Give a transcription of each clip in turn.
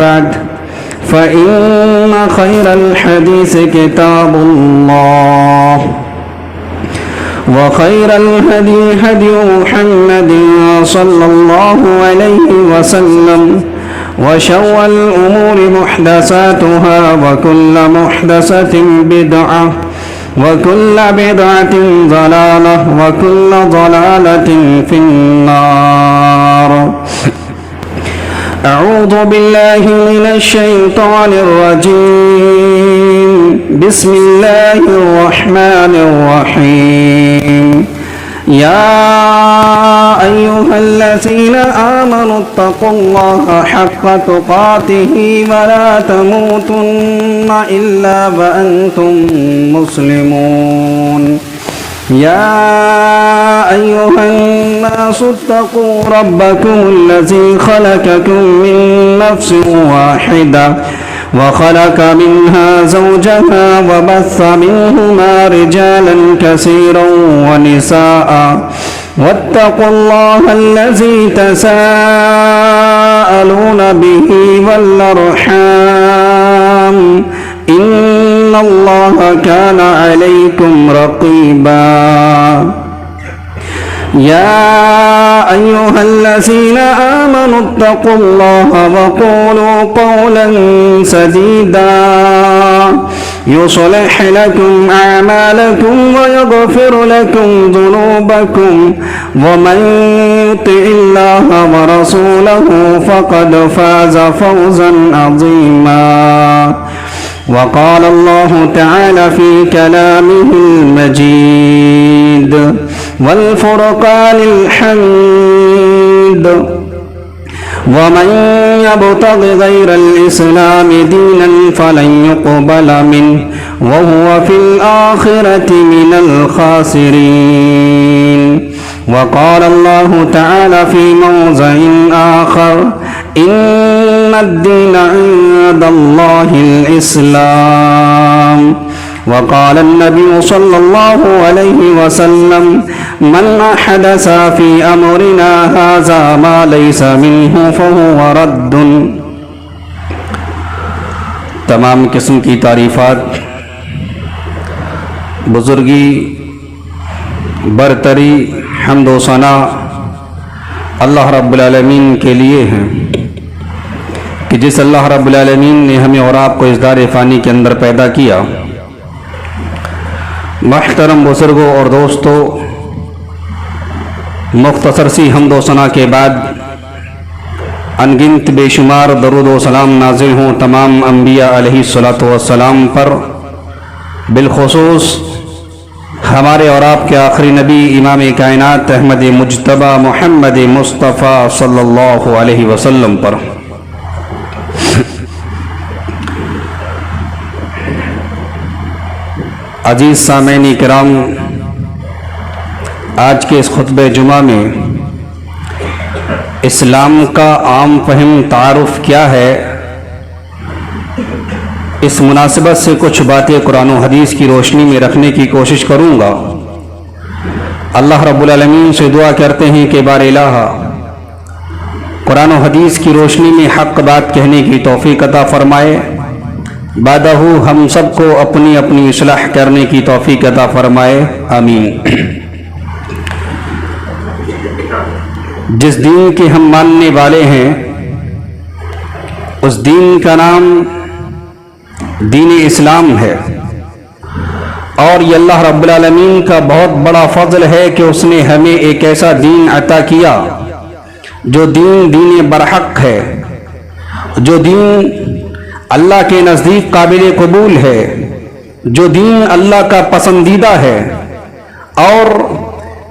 بعد فإن خير الحديث كتاب الله وخير الهدي هدي محمد صلى الله عليه وسلم وشر الأمور محدثاتها وكل محدثة بدعة وكل بدعة ضلالة وكل ضلالة في النار. أعوذ بالله من الشيطان الرجيم. بسم الله الرحمن الرحيم. يا أيها الذين آمنوا اتقوا الله حق تقاته ولا تموتن إلا وأنتم مسلمون. يا أيها الناس اتقوا ربكم الذي خلقكم من نفس واحدة وخلق منها زوجها وبث منهما رجالا كثيرا ونساء واتقوا الله الذي تساءلون به والأرحام إن الله كان عليكم رقيبا. يا أيها الذين آمنوا اتقوا الله وقولوا قولا سديدا يصلح لكم أعمالكم ويغفر لكم ذنوبكم ومن يطع الله ورسوله فقد فاز فوزا عظيما. وقال الله تعالى في كلامه المجيد والفرقان الحميد ومن يبتغ غير الإسلام دينا فلن يقبل منه وهو في الآخرة من الخاسرين. وقال الله تعالى في موضع آخر إن الدين عند الله الإسلام. وقال النبي صلى الله عليه وسلم من أحدث في أمرنا هذا ما ليس منه فهو رد. تمام قسم کی تعریفات، بزرگی، برتری، حمد و ثنا اللہ رب العالمین کے لیے ہیں کہ جس اللہ رب العالمین نے ہمیں اور آپ کو اس دار فانی کے اندر پیدا کیا. محترم بزرگوں اور دوستوں، مختصر سی حمد و ثنا کے بعد انگنت بے شمار درود و سلام نازل ہوں تمام انبیاء علیہ الصلاۃ والسلام پر، بالخصوص ہمارے اور آپ کے آخری نبی امام کائنات احمد مجتبی محمد مصطفیٰ صلی اللہ علیہ وسلم پر. عزیز سامعین کرام، آج کے اس خطبہ جمعہ میں اسلام کا عام فہم تعارف کیا ہے، اس مناسبت سے کچھ باتیں قرآن و حدیث کی روشنی میں رکھنے کی کوشش کروں گا. اللہ رب العالمین سے دعا کرتے ہیں کہ بار الہ قرآن و حدیث کی روشنی میں حق بات کہنے کی توفیق عطا فرمائے. بعدہ ہم سب کو اپنی اپنی اصلاح کرنے کی توفیق عطا فرمائے، آمین. جس دین کے ہم ماننے والے ہیں اس دین کا نام دین اسلام ہے، اور یہ اللہ رب العالمین کا بہت بڑا فضل ہے کہ اس نے ہمیں ایک ایسا دین عطا کیا جو دین برحق ہے، جو دین اللہ کے نزدیک قابل قبول ہے، جو دین اللہ کا پسندیدہ ہے. اور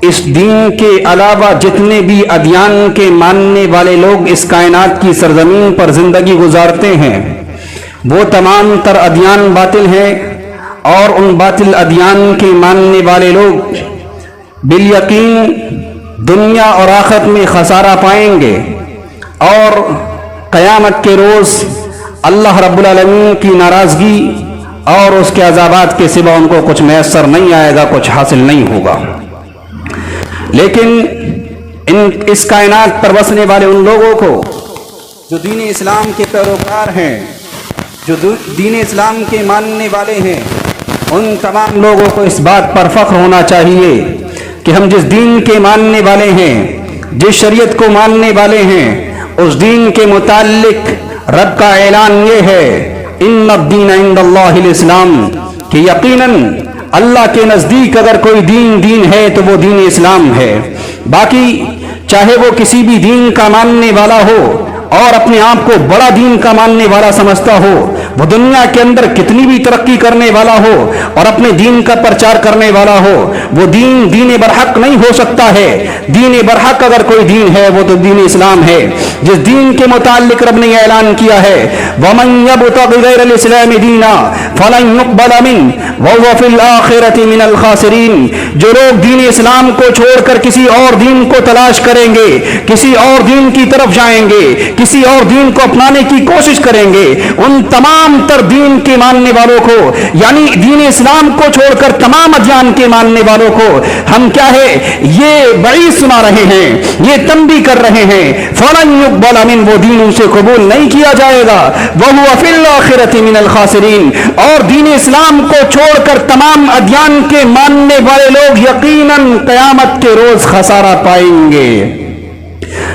اس دین کے علاوہ جتنے بھی ادیان کے ماننے والے لوگ اس کائنات کی سرزمین پر زندگی گزارتے ہیں وہ تمام تر ادیان باطل ہیں، اور ان باطل ادیان کے ماننے والے لوگ بالیقین دنیا اور آخرت میں خسارہ پائیں گے، اور قیامت کے روز اللہ رب العالمین کی ناراضگی اور اس کے عذابات کے سوا ان کو کچھ میسر نہیں آئے گا، کچھ حاصل نہیں ہوگا. لیکن اس کائنات پر بسنے والے ان لوگوں کو جو دین اسلام کے پیروکار ہیں، جو دین اسلام کے ماننے والے ہیں، ان تمام لوگوں کو اس بات پر فخر ہونا چاہیے کہ ہم جس دین کے ماننے والے ہیں، جس شریعت کو ماننے والے ہیں، اس دین کے متعلق رب کا اعلان یہ ہے ان الدین عند اللہ الاسلام، کہ یقیناً اللہ کے نزدیک اگر کوئی دین ہے تو وہ دین اسلام ہے۔ باقی چاہے وہ کسی بھی دین کا ماننے والا ہو اور اپنے آپ کو بڑا دین کا ماننے والا سمجھتا ہو، وہ دنیا کے اندر کتنی بھی ترقی کرنے والا ہو اور اپنے دین کا پرچار کرنے والا ہو، وہ دین برحق نہیں ہو سکتا ہے۔ دین برحق اگر کوئی دین ہے وہ تو دین اسلام ہے، جس دین کے متعلق رب نے اعلان کیا ہے وَمَن يَبْتَغِ غَيْرَ الْإِسْلَامِ دِينًا فَلَن يُقْبَلَ مِنْهُ وَهُوَ فِي الْآخِرَةِ مِنَ الْخَاسِرِينَ۔ جو لوگ دین اسلام کو چھوڑ کر کسی اور دین کو تلاش کریں گے، کسی اور دین کی طرف جائیں گے، کسی اور دین کو اپنانے کی کوشش کریں گے، ان تمام تر دین کے ماننے والوں کو، یعنی دین اسلام کو چھوڑ کر تمام ادیان کے ماننے والوں کو ہم کیا ہے یہ وعید سنا رہے ہیں، یہ تنبیہ کر رہے ہیں فَلَن يُقْبَلَ مِنْهُ، وہ دین ان سے قبول نہیں کیا جائے گا، وَهُوَ فِي الْآخِرَةِ مِنَ الْخَاسِرِينَ، اور دین اسلام کو چھوڑ کر تمام ادیان کے ماننے والے لوگ یقیناً قیامت کے روز خسارہ پائیں گے۔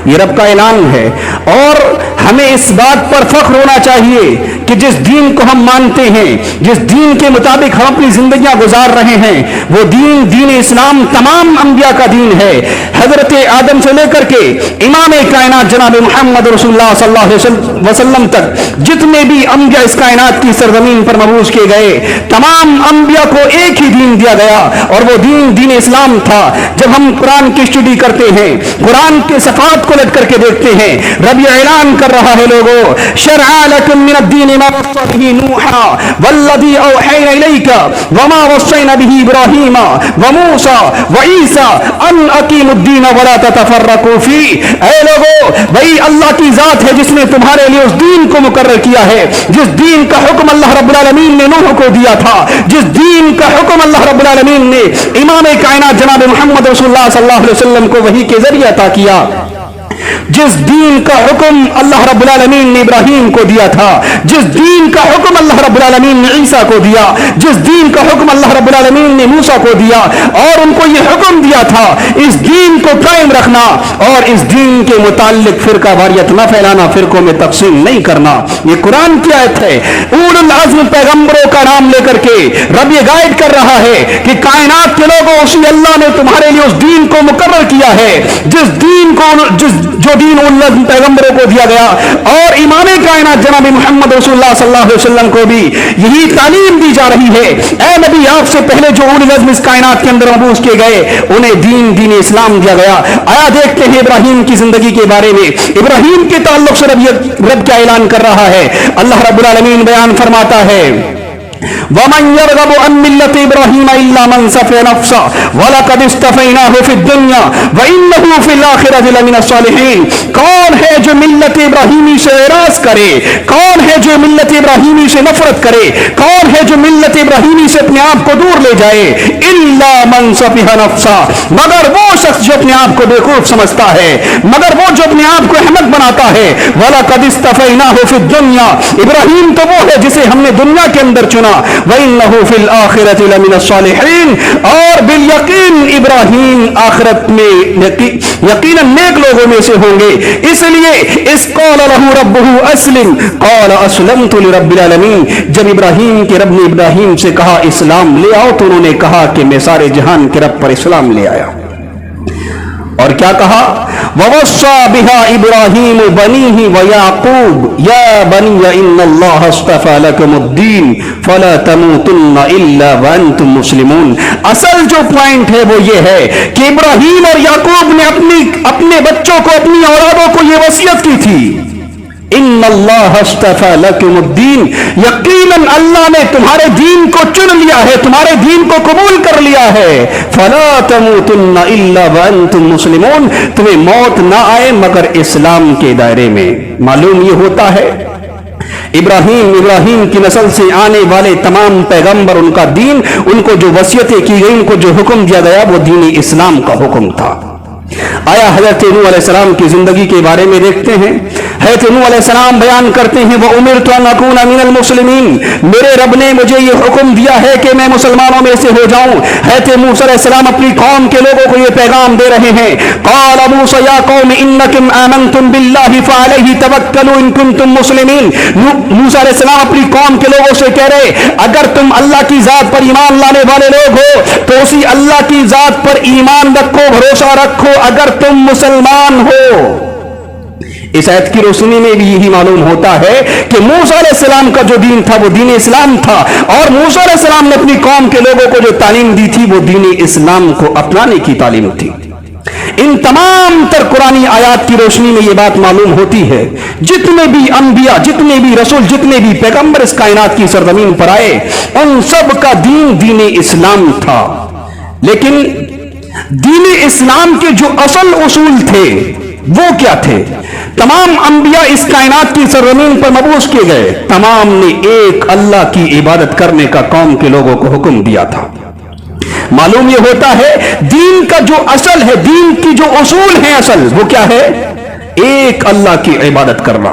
یہ رب کا اعلان ہے، اور ہمیں اس بات پر فخر ہونا چاہیے کہ جس دین کو ہم مانتے ہیں، جس دین کے مطابق ہم اپنی زندگیاں گزار رہے ہیں، وہ دین اسلام تمام انبیاء کا دین ہے۔ حضرت آدم سے لے کر کے امام کائنات جناب محمد رسول اللہ صلی اللہ علیہ وسلم تک جتنے بھی انبیاء اس کائنات کی سرزمین پر مبعوث کیے گئے، تمام انبیاء کو ایک ہی دین دیا گیا، اور وہ دین اسلام تھا۔ جب ہم قرآن کی اسٹڈی کرتے ہیں، قرآن کے صفحات کو لٹ کر کے دیکھتے ہیں، رب یہ اعلان کر رہا ہے لوگوں شرع لکم من الدین ما وصى به نوحا والذی اوحینا الیک وما وصینا به ابراہیم وموسیٰ وعیسیٰ ان اقیموا الدین ولا تتفرقوا فیہ۔ اے لوگوں، بھئی اللہ کی ذات ہے جس نے تمہارے لیے اس دین کو مقرر کیا ہے، جس دین کا حکم اللہ رب العالمین نے نوح کو دیا تھا، جس دین کا حکم اللہ رب العالمین نے امام کائنات جناب محمد رسول اللہ صلی اللہ علیہ وسلم کو وحی کے ذریعے عطا کیا، جس دین کا حکم اللہ رب العالمین نے ابراہیم کو دیا تھا، جس دین کا حکم اللہ رب العالمین نے عیسیٰ کو دیا، جس دین کا حکم اللہ رب العالمین نے موسیٰ کو دیا، اور ان کو یہ حکم دیا تھا اس دین کو قائم رکھنا اور اس دین کے متعلق فرقہ واریت نہ پھیلانا، فرقوں میں تقسیم نہیں کرنا۔ یہ قرآن کی آیت ہے۔ اولو العزم پیغمبروں کا نام لے کر کے رب یہ گائیڈ کر رہا ہے کہ کائنات کے لوگوں، اسی اللہ نے تمہارے لیے اس دین کو مقرر کیا ہے، جس دین کو جو دین ان پیغمبروں کو دیا گیا، اور امام کائنات جناب محمد رسول اللہ صلی اللہ علیہ وسلم کو بھی یہی تعلیم دی جا رہی ہے۔ اے نبی، آپ سے پہلے جو اولو العزم اس کائنات کے اندر مبعوث کیے گئے انہیں دین اسلام دیا گیا۔ آیا دیکھتے ہیں ابراہیم کی زندگی کے بارے میں، ابراہیم کے تعلق سے رب کیا اعلان کر رہا ہے۔ اللہ رب العالمین بیان فرماتا ہے وَمَن يَرْغَبُ عَن مِّلَّةِ إِبْرَاهِيمَ إِلَّا مَن سَفِهَ نَفْسَهُ وَلَقَدِ اسْتَفَيْنَاهُ فِي الدُّنْيَا وَإِنَّهُ فِي الْآخِرَةِ لَمِنَ الصَّالِحِينَ۔ کون ہے جو ملت ابراہیمی سے اعراض کرے؟ کون ہے جو ملت ابراہیمی سے نفرت کرے؟ کون ہے جو ملت ابراہیمی سے اپنے آپ کو دور لے جائے؟ إِلَّا مَن سَفِهَ نَفْسَهُ، مگر وہ شخص جو اپنے آپ کو بیوقوف سمجھتا ہے، مگر وہ جو اپنے آپ کو احمق بناتا ہے۔ وَلَقَدِ اسْتَفَيْنَاهُ فِي الدُّنْيا، ابراہیم تو وہ ہے جسے ہم نے دنیا کے اندر چنا، وَإِنَّهُ فِي الْآخِرَةِ لَمِنَ الصَّالِحِينَ، اور بالیقین ابراہیم آخرت میں یقیناً نیک لوگوں میں سے ہوں گے۔ اس لیے اس قَالَ لَهُ رَبُّهُ أَسْلِمْ قَالَ أَسْلَمْتُ لِرَبِّ الْعَالَمِينَ، جب ابراہیم کے رب نے ابراہیم سے کہا اسلام لے آؤ، تو انہوں نے کہا کہ میں سارے جہان کے رب پر اسلام لے آیا۔ اور کیا کہا وَوَصَّى بِهَا إِبْرَاهِيمُ بَنِيهِ وَيَعْقُوبُ يَا بَنِيَّ إِنَّ اللَّهَ اصْطَفَى لَكُمُ الدِّينَ فَلَا تَمُوتُنَّ إِلَّا وَأَنْتُمْ مُسْلِمُونَ۔ اصل جو پوائنٹ ہے وہ یہ ہے کہ ابراہیم اور یعقوب نے اپنے بچوں کو، اپنی اولادوں کو یہ وصیت کی تھی ان اللہ اصطفى لکم الدین، یقیناً اللہ نے تمہارے دین کو چن لیا ہے، تمہارے دین کو قبول کر لیا ہے۔ فلا تموتن الا وانتم مسلمون، تمہیں موت نہ آئے مگر اسلام کے دائرے میں۔ معلوم یہ ہوتا ہے ابراہیم کی نسل سے آنے والے تمام پیغمبر، ان کا دین، ان کو جو وصیتیں کی گئی، ان کو جو حکم دیا گیا، وہ دین اسلام کا حکم تھا۔ آیا حضرت نوح علیہ السلام کی زندگی کے بارے میں دیکھتے ہیں۔ حضرت نوح علیہ السلام بیان کرتے ہیں وہ امرت ان اکون من المسلمین، میرے رب نے مجھے یہ حکم دیا ہے کہ میں مسلمانوں میں سے ہو جاؤں۔ حضرت موسیٰ علیہ السلام اپنی قوم کے لوگوں کو یہ پیغام دے رہے ہیں، قال موسیٰ یا قوم انکم آمنتم باللہ فعلیہ توکلوا ان کنتم مسلمین۔ موسیٰ علیہ السلام اپنی قوم کے لوگوں سے کہہ رہے اگر تم اللہ کی ذات پر ایمان لانے والے لوگ ہو تو اسی اللہ کی ذات پر ایمان رکھو، بھروسہ رکھو اگر تم مسلمان ہو۔ اس آیت کی روشنی میں بھی یہی معلوم ہوتا ہے کہ موسیٰ علیہ السلام کا جو دین تھا وہ دین اسلام تھا، اور موسیٰ علیہ السلام نے اپنی قوم کے لوگوں کو جو تعلیم دی تھی وہ دین اسلام کو اپنانے کی تعلیم تھی۔ ان تمام تر قرآنی آیات کی روشنی میں یہ بات معلوم ہوتی ہے جتنے بھی انبیاء، جتنے بھی رسول، جتنے بھی پیغمبر اس کائنات کی سرزمین پر آئے ان سب کا دین دین اسلام تھا، لیکن دین اسلام کے جو اصل اصول تھے وہ کیا تھے؟ تمام انبیاء اس کائنات کی سرزمین پر مبعوث کیے گئے، تمام نے ایک اللہ کی عبادت کرنے کا قوم کے لوگوں کو حکم دیا تھا۔ معلوم یہ ہوتا ہے دین کا جو اصل ہے، دین کی جو اصول ہیں اصل وہ کیا ہے؟ ایک اللہ کی عبادت کرنا،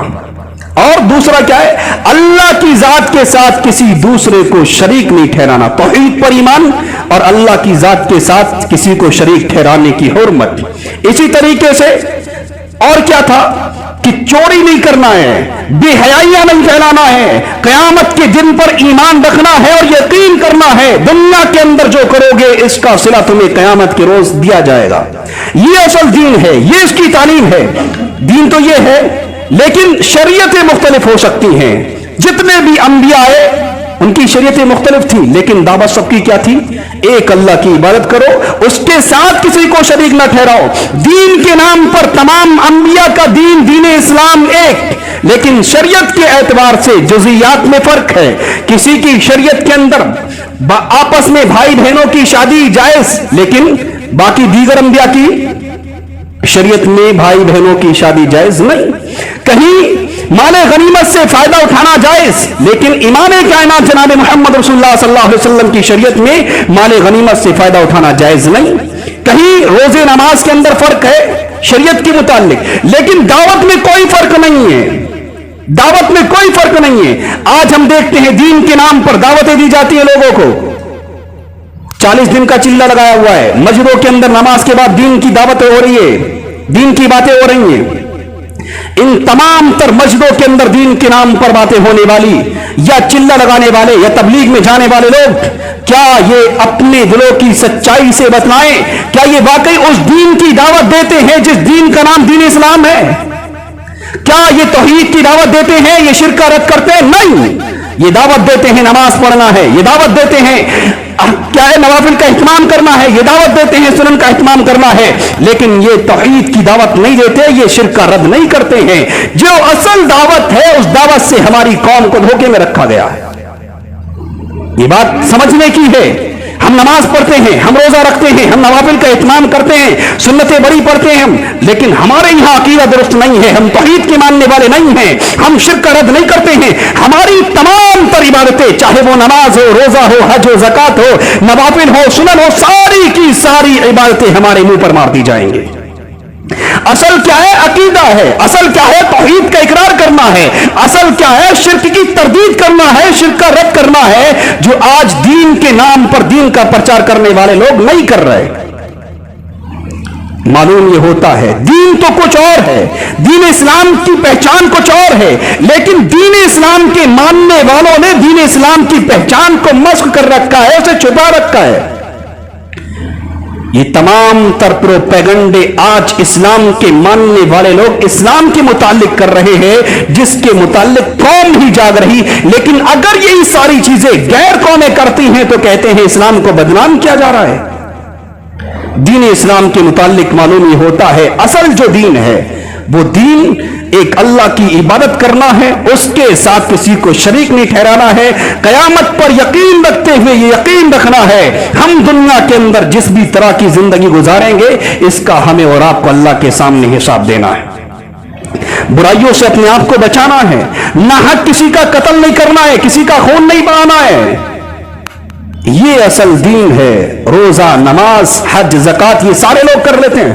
اور دوسرا کیا ہے؟ اللہ کی ذات کے ساتھ کسی دوسرے کو شریک نہیں ٹھہرانا، توحید پر ایمان اور اللہ کی ذات کے ساتھ کسی کو شریک ٹھہرانے کی حرمت۔ اسی طریقے سے اور کیا تھا کہ چوری نہیں کرنا ہے، بے حیائیاں نہیں پھیلانا ہے، قیامت کے دن پر ایمان رکھنا ہے اور یقین کرنا ہے دنیا کے اندر جو کرو گے اس کا صلہ تمہیں قیامت کے روز دیا جائے گا۔ یہ اصل دین ہے، یہ اس کی تعلیم ہے۔ دین تو یہ ہے، لیکن شریعتیں مختلف ہو سکتی ہیں۔ جتنے بھی انبیاء آئے ان کی شریعتیں مختلف تھیں، لیکن دعوت سب کی کیا تھی؟ ایک اللہ کی عبادت کرو، اس کے ساتھ کسی کو شریک نہ ٹھہراؤ۔ دین کے نام پر تمام انبیاء کا دین دین اسلام ایک، لیکن شریعت کے اعتبار سے جزئیات میں فرق ہے۔ کسی کی شریعت کے اندر آپس میں بھائی بہنوں کی شادی جائز، لیکن باقی دیگر انبیاء کی شریعت میں بھائی بہنوں کی شادی جائز نہیں۔ کہیں مال غنیمت سے فائدہ اٹھانا جائز، لیکن امام کائنات جناب محمد رسول اللہ صلی اللہ علیہ وسلم کی شریعت میں مال غنیمت سے فائدہ اٹھانا جائز نہیں۔ کہیں روزے نماز کے اندر فرق ہے شریعت کے متعلق، لیکن دعوت میں کوئی فرق نہیں ہے، دعوت میں کوئی فرق نہیں ہے۔ آج ہم دیکھتے ہیں دین کے نام پر دعوتیں دی جاتی ہیں لوگوں کو، 40 دن کا چلہ لگایا ہوا ہے، مسجدوں کے اندر نماز کے بعد دین کی دعوتیں ہو رہی ہے، دین کی باتیں ہو رہی ہیں۔ ان تمام تر مسجدوں کے اندر دین کے نام پر باتیں ہونے والی یا چلہ لگانے والے یا تبلیغ میں جانے والے لوگ کیا یہ اپنے دلوں کی سچائی سے بتلائیں؟ کیا یہ واقعی اس دین کی دعوت دیتے ہیں جس دین کا نام دین اسلام ہے؟ کیا یہ توحید کی دعوت دیتے ہیں؟ یہ شرک کا رد کرتے ہیں؟ نہیں، یہ دعوت دیتے ہیں نماز پڑھنا ہے، یہ دعوت دیتے ہیں کیا ہے نوافل کا اہتمام کرنا ہے، یہ دعوت دیتے ہیں سنن کا اہتمام کرنا ہے، لیکن یہ توحید کی دعوت نہیں دیتے، یہ شرک کا رد نہیں کرتے ہیں۔ جو اصل دعوت ہے اس دعوت سے ہماری قوم کو دھوکے میں رکھا گیا ہے۔ یہ بات سمجھنے کی ہے۔ ہم نماز پڑھتے ہیں، ہم روزہ رکھتے ہیں، ہم نوافل کا اہتمام کرتے ہیں، سنتیں بڑی پڑھتے ہیں ہم، لیکن ہمارے یہاں عقیدہ درست نہیں ہے، ہم توحید کے ماننے والے نہیں ہیں، ہم شرک کا رد نہیں کرتے ہیں۔ ہماری تمام تر عبادتیں، چاہے وہ نماز ہو، روزہ ہو، حج ہو، زکات ہو، نوافل ہو، سنن ہو، ساری کی ساری عبادتیں ہمارے منہ پر مار دی جائیں گے۔ اصل کیا ہے؟ عقیدہ ہے۔ اصل کیا ہے؟ توحید کا اقرار کرنا ہے۔ اصل کیا ہے؟ شرک کی تردید کرنا ہے، شرک کا رد کرنا ہے، جو آج دین کے نام پر دین کا پرچار کرنے والے لوگ نہیں کر رہے۔ معلوم یہ ہوتا ہے دین تو کچھ اور ہے، دین اسلام کی پہچان کچھ اور ہے، لیکن دین اسلام کے ماننے والوں نے دین اسلام کی پہچان کو مسخ کر رکھا ہے، اسے چھپا رکھا ہے۔ یہ تمام تر پروپیگنڈے آج اسلام کے ماننے والے لوگ اسلام کے متعلق کر رہے ہیں، جس کے متعلق قوم ہی جاگ رہی، لیکن اگر یہی ساری چیزیں غیر قومیں کرتی ہیں تو کہتے ہیں اسلام کو بدنام کیا جا رہا ہے۔ دین اسلام کے متعلق معلوم یہ ہوتا ہے اصل جو دین ہے وہ دین ایک اللہ کی عبادت کرنا ہے، اس کے ساتھ کسی کو شریک نہیں ٹھہرانا ہے، قیامت پر یقین رکھتے ہوئے یہ یقین رکھنا ہے ہم دنیا کے اندر جس بھی طرح کی زندگی گزاریں گے اس کا ہمیں اور آپ کو اللہ کے سامنے حساب دینا ہے۔ برائیوں سے اپنے آپ کو بچانا ہے، ناحق کسی کا قتل نہیں کرنا ہے، کسی کا خون نہیں بہانا ہے۔ یہ اصل دین ہے۔ روزہ، نماز، حج، زکات یہ سارے لوگ کر لیتے ہیں،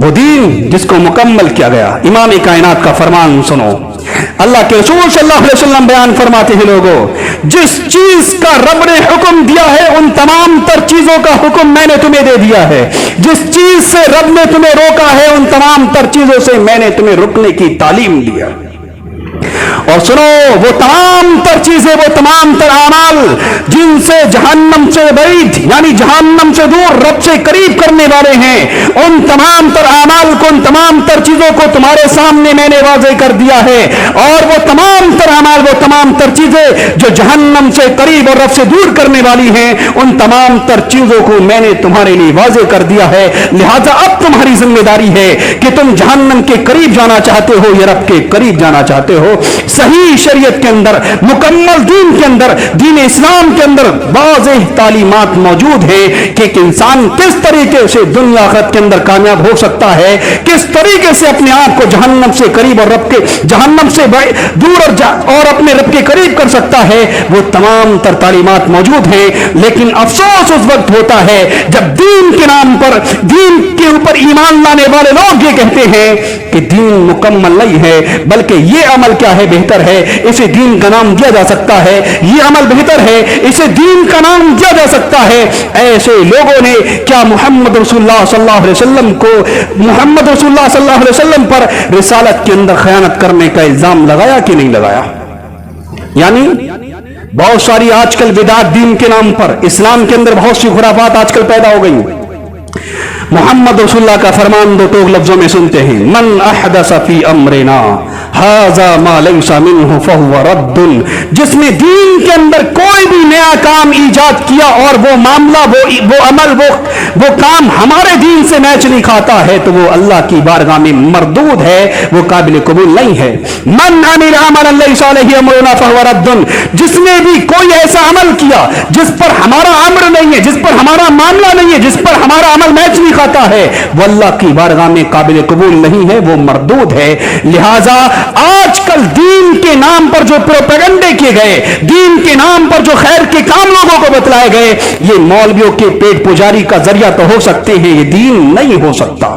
وہ دین جس کو مکمل کیا گیا. امام کائنات کا فرمان سنو. اللہ کے رسول صلی اللہ علیہ وسلم بیان فرماتے ہیں لوگوں جس چیز کا رب نے حکم دیا ہے ان تمام تر چیزوں کا حکم میں نے تمہیں دے دیا ہے. جس چیز سے رب نے تمہیں روکا ہے ان تمام تر چیزوں سے میں نے تمہیں رکنے کی تعلیم دیا. اور سنو وہ تمام تر چیزیں وہ تمام تر اعمال جن سے جہنم سے بعید یعنی جہنم سے دور رب سے قریب کرنے والے ہیں ان تمام تر اعمال کو ان تمام تر چیزوں کو تمہارے سامنے میں نے واضح کر دیا ہے. اور وہ تمام تر اعمال وہ تمام تر چیزیں جو جہنم سے قریب اور رب سے دور کرنے والی ہیں ان تمام تر چیزوں کو میں نے تمہارے لیے واضح کر دیا ہے. لہذا اب تمہاری ذمہ داری ہے کہ تم جہنم کے قریب جانا چاہتے ہو یا رب کے قریب جانا چاہتے ہو. صحیح شریعت کے اندر مکمل دین کے اندر دین اسلام کے اندر واضح تعلیمات موجود ہیں کہ ایک انسان کس طریقے سے دنیا آخرت کے اندر کامیاب ہو سکتا ہے, کس طریقے سے اپنے آپ کو جہنم سے قریب اور رب کے جہنم سے دور اور اپنے رب کے قریب کر سکتا ہے. وہ تمام تر تعلیمات موجود ہیں. لیکن افسوس اس وقت ہوتا ہے جب دین کے نام پر دین کے اوپر ایمان لانے والے لوگ یہ کہتے ہیں کہ دین مکمل نہیں ہے بلکہ یہ عمل کیا ہے بہتر ہے, اسے دین کا نام دیا جا سکتا ہے, یہ عمل بہتر ہے, اسے دین کا نام دیا جا سکتا ہے. ایسے لوگوں نے کیا محمد رسول اللہ صلی اللہ علیہ وسلم کو محمد رسول اللہ صلی اللہ علیہ وسلم پر رسالت کے اندر خیانت کرنے کا الزام لگایا کہ نہیں لگایا؟ یعنی بہت ساری آج کل بدعت دین کے نام پر اسلام کے اندر بہت سی خرافات آج کل پیدا ہو گئی. محمد رسول اللہ کا فرمان دو ٹوک لفظوں میں سنتے ہیں, من احدث فی امرنا ھذا ما لیس منہ فہو رد. جس نے دین کے اندر کوئی بھی نیا کام ایجاد کیا اور وہ معاملہ وہ عمل وہ کام ہمارے دین سے میچ نہیں کھاتا ہے تو وہ اللہ کی بارگاہ میں مردود ہے, وہ قابل قبول نہیں ہے. من عمل عملا لیس علیہ امرنا فہو رد. جس نے بھی کوئی ایسا عمل کیا جس پر ہمارا امر نہیں ہے, جس پر ہمارا معاملہ نہیں ہے, جس پر ہمارا عمل میچ نہیں کھاتا ہے, وہ اللہ کی بارگاہ میں قابل قبول نہیں ہے, وہ مردود ہے. لہذا آج کل دین کے نام پر جو پروپیگنڈے کیے گئے, دین کے نام پر جو خیر کے کام لوگوں کو بتلائے گئے, یہ مولویوں کے پیٹ پجاری کا ذریعہ تو ہو سکتے ہیں, یہ دین نہیں ہو سکتا.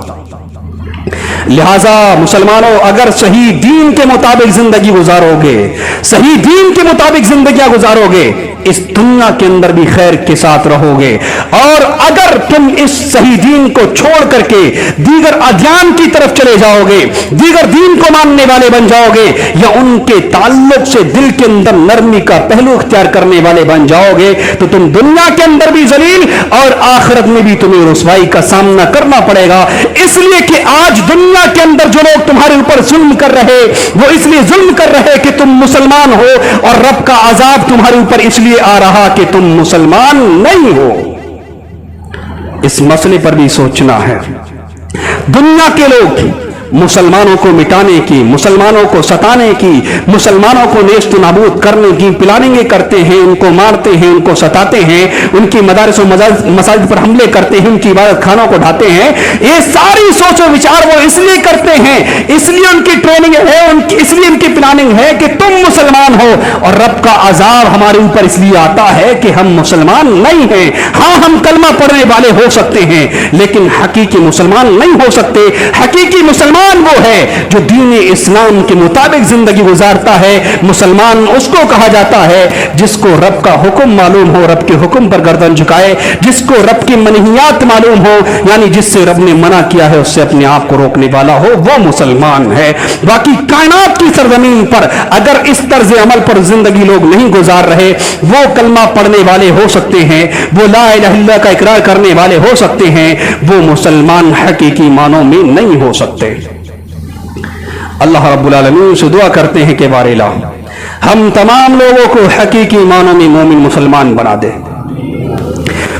لہذا مسلمانوں اگر صحیح دین کے مطابق زندگی گزارو گے, صحیح دین کے مطابق زندگیاں گزارو گے, اس دنیا کے اندر بھی خیر کے ساتھ رہو گے. اور اگر تم اس صحیح دین کو چھوڑ کر کے دیگر ادیان کی طرف چلے جاؤ گے, دیگر دین کو ماننے والے بن جاؤ گے, یا ان کے تعلق سے دل کے اندر نرمی کا پہلو اختیار کرنے والے بن جاؤ گے, تو تم دنیا کے اندر بھی ذلیل اور آخرت میں بھی تمہیں رسوائی کا سامنا کرنا پڑے گا. اس لیے کہ آج دنیا کے اندر جو لوگ تمہارے اوپر ظلم کر رہے وہ اس لیے ظلم کر رہے کہ تم مسلمان ہو, اور رب کا عذاب تمہارے اوپر اس لیے آ رہا کہ تم مسلمان نہیں ہو. اس مسئلے پر بھی سوچنا ہے. دنیا کے لوگ مسلمانوں کو مٹانے کی, مسلمانوں کو ستانے کی, مسلمانوں کو نیست نابود کرنے کی پلاننگیں کرتے ہیں, ان کو مارتے ہیں, ان کو ستاتے ہیں, ان کی مدارس و مساجد پر حملے کرتے ہیں, ان کی عبادت خانوں کو ڈھاتے ہیں. یہ ساری سوچ و وچار وہ اس لیے کرتے ہیں, اس لیے ان کی ٹریننگ ہے, اس لیے ان کی پلاننگ ہے کہ تم مسلمان ہو, اور رب کا عذاب ہمارے اوپر اس لیے آتا ہے کہ ہم مسلمان نہیں ہیں. ہاں ہم کلمہ پڑھنے والے ہو سکتے ہیں لیکن حقیقی مسلمان نہیں ہو سکتے. حقیقی مسلمان وہ ہے جو دین اسلام کے مطابق زندگی گزارتا ہے. مسلمان اس کو کہا جاتا ہے جس کو رب کا حکم معلوم ہو, رب کے حکم پر گردن جھکائے, جس کو رب کی منہیات معلوم ہو, یعنی جس سے رب نے منع کیا ہے اس سے اپنے آپ کو روکنے والا ہو, وہ مسلمان ہے. باقی کائنات کی سرزمین پر اگر اس طرز عمل پر زندگی لوگ نہیں گزار رہے, وہ کلمہ پڑھنے والے ہو سکتے ہیں, وہ لا الہ الا اللہ کا اقرار کرنے والے ہو سکتے ہیں, وہ مسلمان حقیقی معنوں میں نہیں ہو سکتے. اللہ رب العالمین سے دعا کرتے ہیں کہ بار الہ ہم تمام لوگوں کو حقیقی معنوں میں مومن مسلمان بنا دے.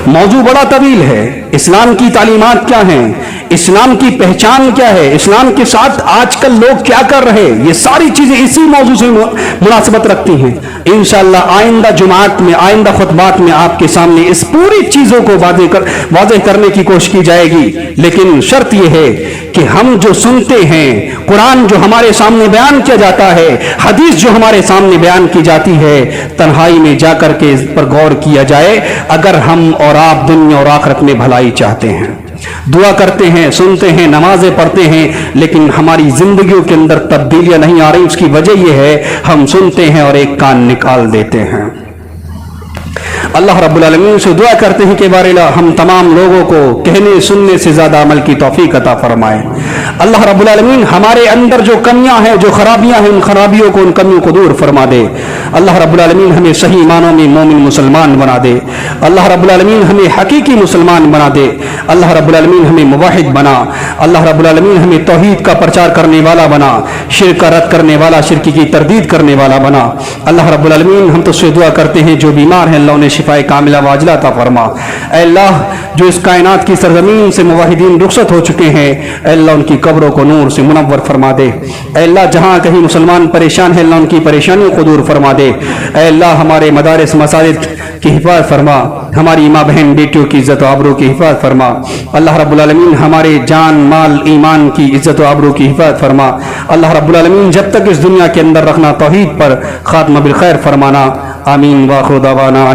موضوع بڑا طویل ہے. اسلام کی تعلیمات کیا ہیں, اسلام کی پہچان کیا ہے, اسلام کے ساتھ آج کل لوگ کیا کر رہے, یہ ساری چیزیں اسی موضوع سے مناسبت رکھتی ہیں. انشاءاللہ آئندہ جمعات میں, آئندہ خطبات میں آپ کے سامنے اس پوری چیزوں کو واضح کرنے کی کوشش کی جائے گی. لیکن شرط یہ ہے کہ ہم جو سنتے ہیں, قرآن جو ہمارے سامنے بیان کیا جاتا ہے, حدیث جو ہمارے سامنے بیان کی جاتی ہے, تنہائی میں جا کر کے اس پر غور کیا جائے اگر ہم اور آپ دنیا اور آخرت میں بھلائی چاہتے ہیں. دعا کرتے ہیں، سنتے ہیں، نمازیں پڑھتے ہیں، لیکن ہماری زندگیوں کے اندر تبدیلیاں نہیں آ رہی۔ اس کی وجہ یہ ہے ہم سنتے ہیں اور ایک کان نکال دیتے ہیں۔ اللہ رب العالمین سے دعا کرتے ہیں کہ بار الہ ہم تمام لوگوں کو کہنے سننے سے زیادہ عمل کی توفیق عطا فرمائے۔ اللہ رب العالمین ہمارے اندر جو کمیاں ہیں، جو خرابیاں ہیں، ان خرابیوں کو، ان کمیوں کو دور فرما دے۔ اللہ رب العالمین ہمیں صحیح معنوں میں مومن مسلمان بنا دے۔ اللہ رب العالمین ہمیں حقیقی مسلمان بنا دے۔ اللہ رب العالمین ہمیں موحد بنا۔ اللہ رب العالمین ہمیں توحید کا پرچار کرنے والا بنا، شرک کا رد کرنے والا، شرک کی تردید کرنے والا بنا۔ اللہ رب العالمین ہم تو سے دعا کرتے ہیں جو بیمار ہیں اللہ انہیں شفائے کاملہ واجلہ عطا فرما۔ اے اللہ جو اس کائنات کی سرزمین سے موحدین رخصت ہو چکے ہیں، اے اللہ ان کی قبروں کو نور سے منور فرما دے۔ اے اللہ جہاں کہیں مسلمان پریشان ہیں اللہ ان کی پریشانیوں کو دور فرما دے۔ اے اللہ ہمارے مدارس مساجد کی حفاظت فرما، ہماری ماں بہن بیٹیوں کی عزت و آبرو کی حفاظت فرما۔ اللہ رب العالمین ہمارے جان مال ایمان کی عزت و آبرو کی حفاظت فرما۔ اللہ رب العالمین جب تک اس دنیا کے اندر رکھنا توحید پر خاتمہ بالخیر فرمانا۔ آمین۔ وآخر دعوانا